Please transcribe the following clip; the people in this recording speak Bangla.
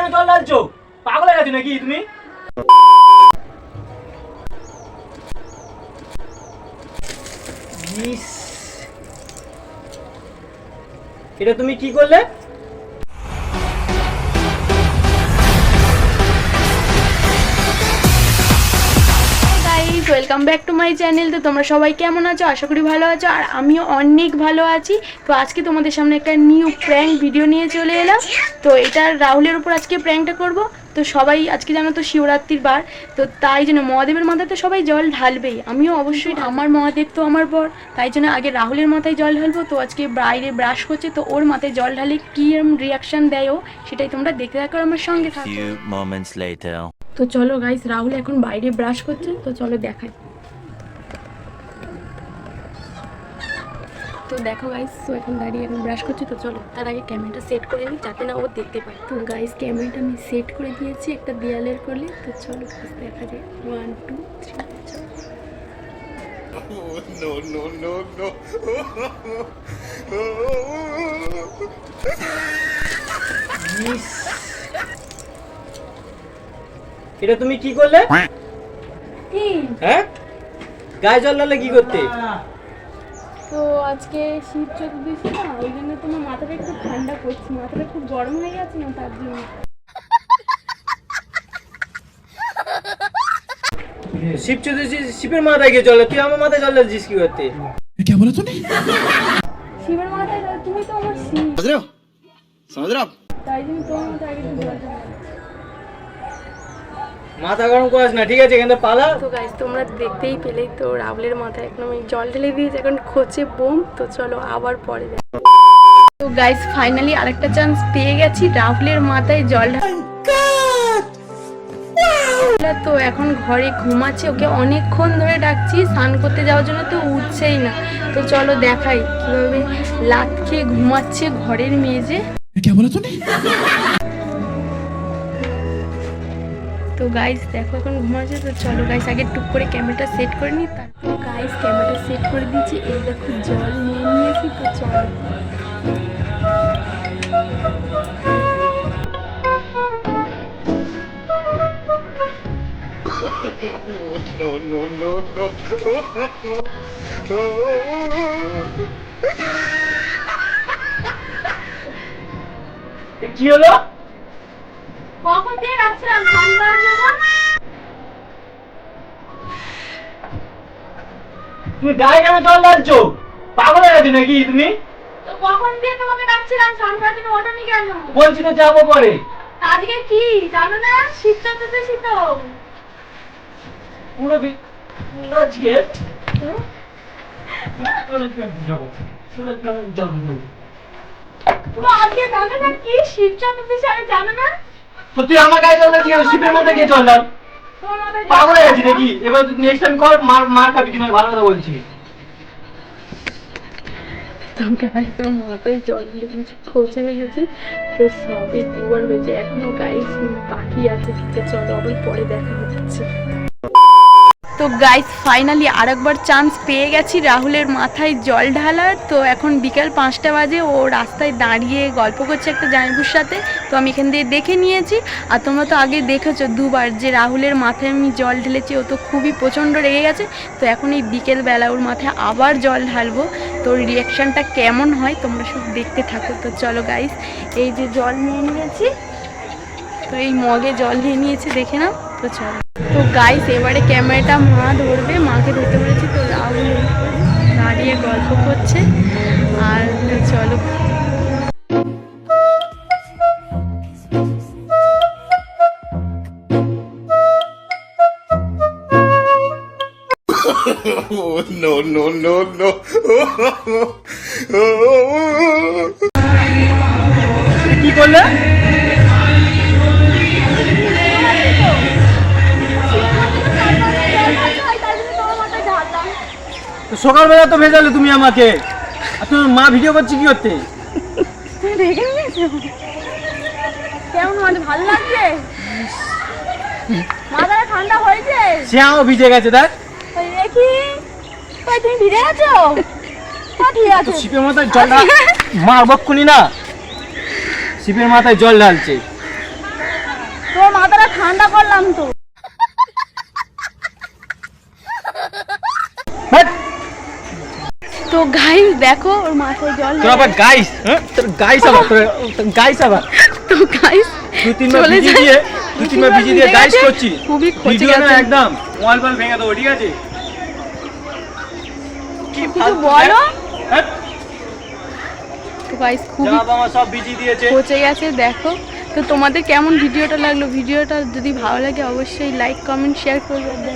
কেন জল ঢালছো? পাগল হয়ে গেছো নাকি তুমি? এটা তুমি কি করলে? Welcome back to my channel. তো তোমরা সবাই কেমন আছো? আশা করি ভালো আছো, আর আমিও অনেক ভালো আছি। তো আজকে তোমাদের সামনে একটা নিউ প্র্যাঙ্ক ভিডিও নিয়ে চলে এলাম। তো এটা রাহুলের উপর আজকে প্র্যাঙ্কটা করব। তো সবাই আজকে জানো তো শিবরাত্রির বার, তো তাই জন্য মহাদেবের মাথায় তো সবাই জল ঢালবেই, আমিও অবশ্যই। আমার মহাদেব তো আমার পর, তাই জন্য আগে রাহুলের মাথায় জল ঢালবো। তো আজকে বাইরে ব্রাশ করছে, তো ওর মাথায় জল ঢালে কী রিয়াকশান দেয় ও, সেটাই তোমরা দেখতে থাকো আমার সঙ্গে থাকো। তো চলো গাইস, রাহুল এখন বাইরে ব্রাশ করছে, তো চলো দেখাই। তো দেখো গাইস, তো এখন দাঁড়িয়ে এখন ব্রাশ করছে। তো চলো তার আগে ক্যামেরাটা সেট করে নিই, যাতে না ও দেখতে পায়। তো গাইস ক্যামেরাটা আমি সেট করে দিয়েছি একটা দেয়ালের করলে। তো চলো দেখা যায় 1 2 3 চলো। এটা তুমি কি করলে? কি? হ্যাঁ, গায়ে জল ঢাললে কি করতে? তো আজকে শীত চতুর্দশী না, ওই জন্য তোমার মাথাটা একটু ঠান্ডা করছি, মাথাটা খুব গরম হয়ে গেছে না, তার জন্য। শিব চতুর্দশী শিবের মাথায় গিয়ে জল, তুই আমার মাথায় জল ঢালছিস কি করতে? क्या बोला तूने? শিবের মাথায় জল, তুমি তো আমার শিব, समझ रहे हो? समझ रहे हो आप? তাই জন্য তোমার মাথায় আগে একটু জল ঢালি। মাথা গরম করিস না, ঠিক আছে? এখানে পালা। তো গাইস তোমরা দেখতেই পেলে, তো রাহুলের মাথায় একদম আমি জল ঢেলে দিয়েছি, এখন খোঁচে বোম। তো চলো আবার পরে যাই। তো গাইস ফাইনালি আরেকটা চান্স পেয়ে গেছি রাহুলের মাথায় জল ঢালা। তো এখন ঘরে ঘুমাচ্ছে, ওকে অনেকক্ষণ ধরে ডাকছি স্নান করতে যাওয়ার জন্য, তো উঠছেই না। তো চলো দেখাই কিভাবে লাত খেয়ে ঘুমাচ্ছে ঘরের মেঝে। क्या बोला तूने? তো গাইস দেখো এখন ঘুমাচ্ছে। তো চলো গাইস আগে টুক করে ক্যামেরাটা সেট করে নিই, তারপর গাইস ক্যামেরাটা সেট করে দিয়েছি। এই দেখো জল নিয়ে নিয়েছি। তো চলো কি হলো? কখন দিয়ে রাখছিলাম ঠান্ডার জন্য। তুমি গায়ে কেন জল ঢালছো? পাগল হয়ে গেছো নাকি তুমি? তো কখন দিয়ে তোমাকে ডাকছিলাম স্নান করার জন্য, ওঠোনি কেন? বলছি তো যাবো পরে। আজকে কি জানো না? শীত চতুর্দশী তো। পুরো আজকে তো আজকে জানো না কি শীত চতুর্দশী, আমি জানো না? তো তুই আমার গায়ে জল ঢালছিস, শিবের মাথায় গিয়ে জল ঢাল। তোমার মাথায় পাগল হয়ে গেছি নাকি? এবার নেক্সট টাইম কর, মার মার খাবি কিনা, ভালো কথা বলছি। তোমাকে একদম মাথায় জল লেগেছে, খোঁচে হয়ে গেছে। তো সবই দুবার হয়েছে, এখনো গাইস বাকি আছে। তো চলো আবার পরে দেখা হচ্ছে। তো গাইস ফাইনালি আরেকবার চান্স পেয়ে গেছি রাহুলের মাথায় জল ঢালার। তো এখন বিকাল 5টা বাজে, ও রাস্তায় দাঁড়িয়ে গল্প করছে একটা জামাইবুর সাথে। তো আমি এখান দিয়ে দেখে নিয়েছি, আর তোমরা তো আগে দেখেছো দুবার যে রাহুলের মাথায় আমি জল ঢেলেছি, ও তো খুবই প্রচণ্ড রেগে গেছে। তো এখন এই বিকেলবেলা ওর মাথায় আবার জল ঢালবো, তো ওর রিয়াকশানটা কেমন হয় তোমরা সব দেখতে থাকো। তো চলো গাইস, এই যে জল নিয়ে নিয়েছি, তো এই মগে জল নিয়ে নিয়েছি, দেখে নাও। তো চলো। তো গাইস এবারে ক্যামেরাটা মা ধরবে, মাকে ধরতে বলেছি। তো রাহুল দাঁড়িয়ে গল্প করছে, আর তো চলো। No, no, no, no. কি করলে? সকালবেলা তো ভেজালে তুমি আমাকে, আর তুমি মা ভিডিও করছি কি করতে? কেমন মানে ভালো লাগছে? মাথাটা ঠান্ডা হয়েছে? শ্যাও ভিজে গেছে, দেখ। ওই দেখি, ওই তুমি ভিজে গেছো? ঠিক আছে। শিপের মাথায় জল ঢাল, মা বক্ষুনি না, শিপের মাথায় জল ঢালছে। তোর মাথাটা ঠান্ডা করলাম তো। হ্যাট! তো গাইস দেখো ওর মাথায় জল তোর আবার গাইস, হ্যাঁ তোর গাইস আবার, তোর গাইস আবার তো গাইস দুই তিনবার ভিজিয়ে দিয়ে গাইস করছি। খুবই খচে ভিডিও না গেছে। একদম মোবাইল ফোন ভেঙে দেবো, ঠিক আছে? কি কিছু ফালতু, বলো। হ্যাট! তো গাইস খুবই জামা বামা সব ভিজিয়ে দিয়েছে। পচে গেছে দেখো। তো তোমাদের কেমন ভিডিওটা লাগলো? ভিডিওটা যদি ভালো লাগে অবশ্যই লাইক কমেন্ট শেয়ার করবে।